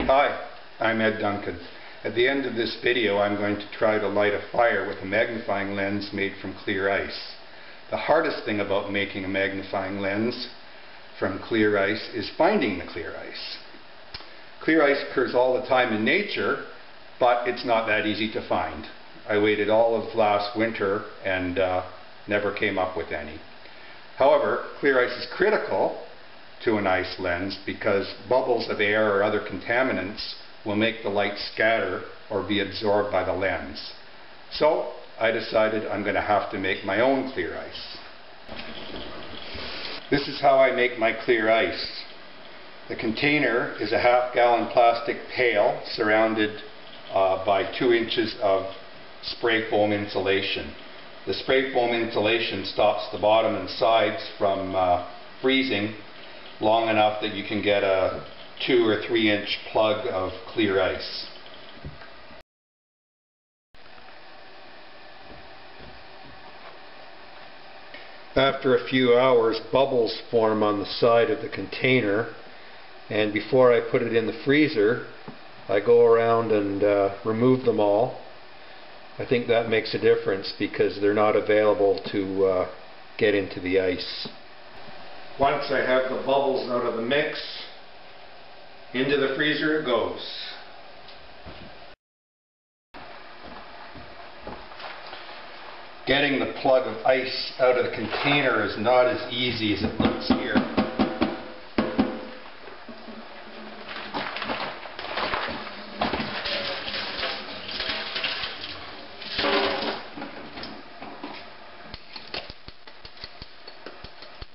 Hi, I'm Ed Duncan. At the end of this video I'm going to try to light a fire with a magnifying lens made from clear ice. The hardest thing about making a magnifying lens from clear ice is finding the clear ice. Clear ice occurs all the time in nature, but it's not that easy to find. I waited all of last winter and never came up with any. However, clear ice is critical to an ice lens because bubbles of air or other contaminants will make the light scatter or be absorbed by the lens. So I decided I'm going to have to make my own clear ice. This is how I make my clear ice. The container is a half-gallon plastic pail surrounded by 2 inches of spray foam insulation. The spray foam insulation stops the bottom and sides from freezing long enough that you can get a 2 or 3 inch plug of clear ice. After a few hours, bubbles form on the side of the container, and before I put it in the freezer I go around and remove them all. I think that makes a difference because they're not available to get into the ice. Once I have the bubbles out of the mix, into the freezer it goes. Getting the plug of ice out of the container is not as easy as it looks here.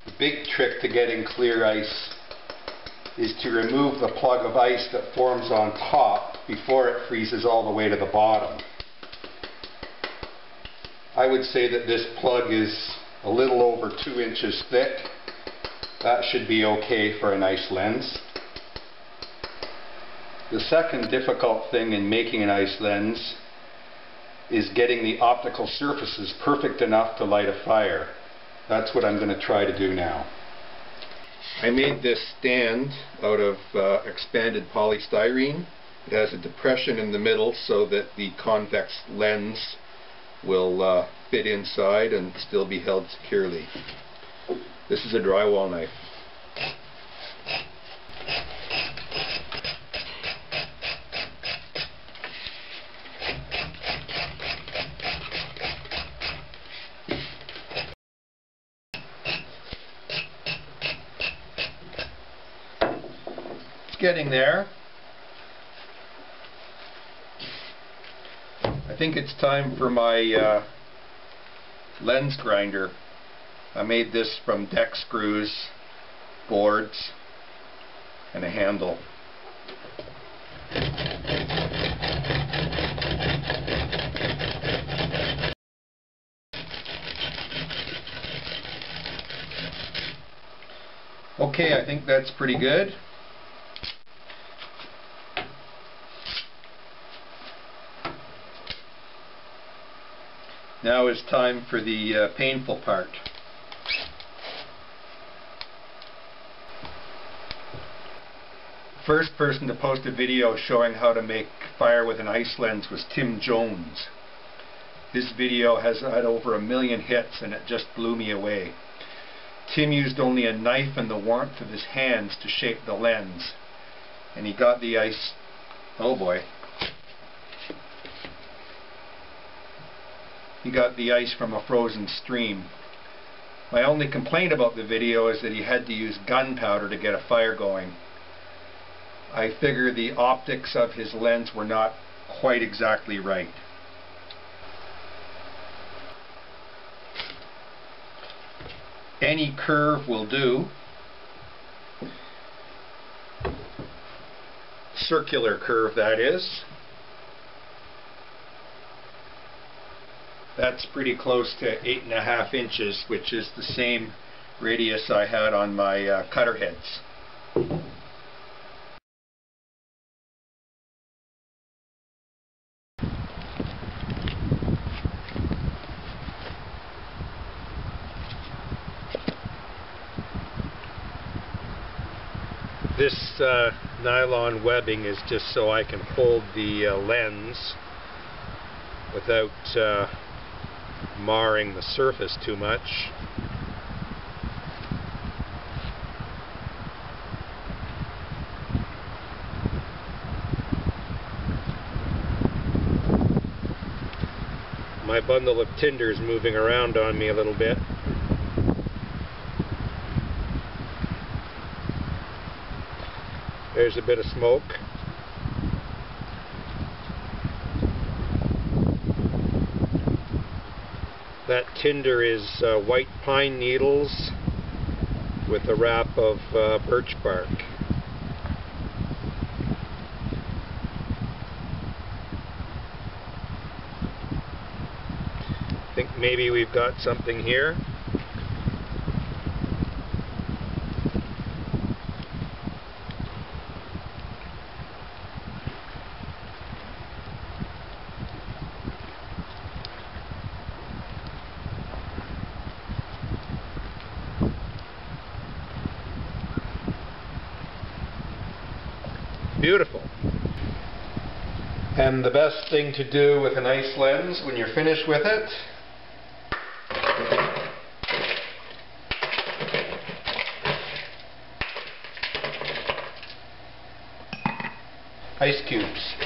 The big trick to getting clear ice is to remove the plug of ice that forms on top before it freezes all the way to the bottom. I would say that this plug is a little over 2 inches thick. That should be okay for an ice lens. The second difficult thing in making an ice lens is getting the optical surfaces perfect enough to light a fire. That's what I'm going to try to do now. I made this stand out of expanded polystyrene. It has a depression in the middle so that the convex lens will fit inside and still be held securely. This is a drywall knife. Getting there. I think it's time for my lens grinder. I made this from deck screws, boards, and a handle. Okay, I think that's pretty good. Now is time for the painful part. The first person to post a video showing how to make fire with an ice lens was Tim Jones. His video has had over 1 million hits and it just blew me away. Tim used only a knife and the warmth of his hands to shape the lens, and he got the ice, oh boy, he got the ice from a frozen stream. My only complaint about the video is that he had to use gunpowder to get a fire going. I figure the optics of his lens were not quite exactly right. Any curve will do. Circular curve, that is. That's pretty close to 8.5 inches, which is the same radius I had on my cutter heads. This nylon webbing is just so I can hold the lens without marring the surface too much. My bundle of tinder is moving around on me a little bit. There's a bit of smoke. That tinder is white pine needles with a wrap of birch bark. I think maybe we've got something here. Beautiful. And the best thing to do with an ice lens when you're finished with it, ice cubes.